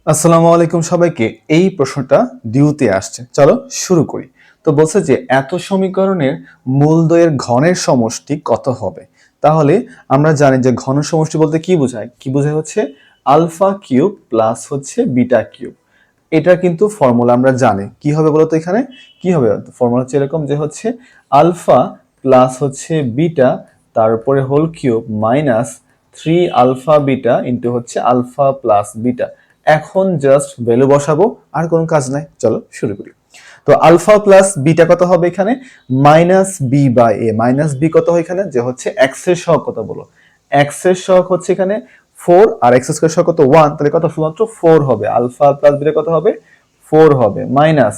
আসসালামু আলাইকুম সবাইকে। এই প্রশ্নটা ডিউতে আসছে, চলো শুরু করি। তো বলছে যে এত সমীকরণের মূলদ্বয়ের ঘনের সমষ্টি কত হবে। তাহলে আমরা জানি যে ঘন সমষ্টি বলতে কি বোঝায়, হচ্ছে আলফা কিউব প্লাস হচ্ছে বিটা কিউব। এটা কিন্তু ফর্মুলা আমরা জানি। কি হবে বলতো, এখানে কি হবে ফর্মুলা হচ্ছে এরকম যে হচ্ছে আলফা প্লাস হচ্ছে বিটা তারপরে whole cube minus 3 alpha beta into হচ্ছে আলফা প্লাস বিটা। এখন জাস্ট ভ্যালু বসাবো, আর কোনো কাজ নাই, চলো শুরু করি। তো আলফা প্লাস বিটা কত হবে এখানে, minus B by A. Minus B কত হয় এখানে, যে হচ্ছে এক্স এর সহগ কত বলো, এক্স এর সহগ হচ্ছে এখানে 4 আর এক্স স্কয়ার সহগ কত 1, তাহলে কত শুধুমাত্র 4 হবে। আলফা প্লাস বিটা কত হবে 4 হবে, মাইনাস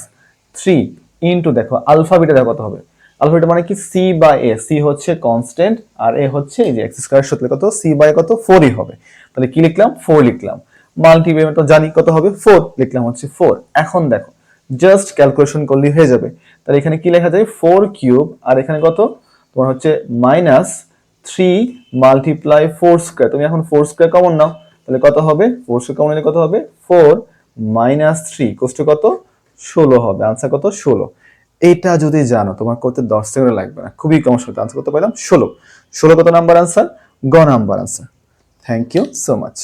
3 ইনটু দেখো আলফা বিটা কত হবে। আলফা বিটা মানে কি সি বাই এ, সি হচ্ছে কনস্ট্যান্ট আর এ হচ্ছে এই যে এক্স স্কয়ার সাথে কত সি বাই কত 4 ই হবে। তাহলে কি লিখলাম 4 লিখলাম, মাল্টিপ্লাই তো জানি কত হবে 4 লিখলাম হচ্ছে 4। এখন দেখো জাস্ট ক্যালকুলেশন করলেই হয়ে যাবে। তাহলে এখানে কি লেখা যায় 4 কিউব আর এখানে কত তোমার হচ্ছে মাইনাস 3 মাল্টিপ্লাই 4 স্কয়ার। তুমি এখন 4 স্কয়ার কমন নাও, তাহলে কত হবে 4 স্কয়ার কমন নিলে কত হবে 4 মাইনাস 3 কোষ্ট কত 16 হবে। আনসার কত 16। এইটা যদি জানো তোমার করতে 10 সেকেন্ড লাগবে না, খুবই কম সময় আনসার করতে পারলাম 16। 16 কত নাম্বার আনসার, গ number answer. Thank you so much.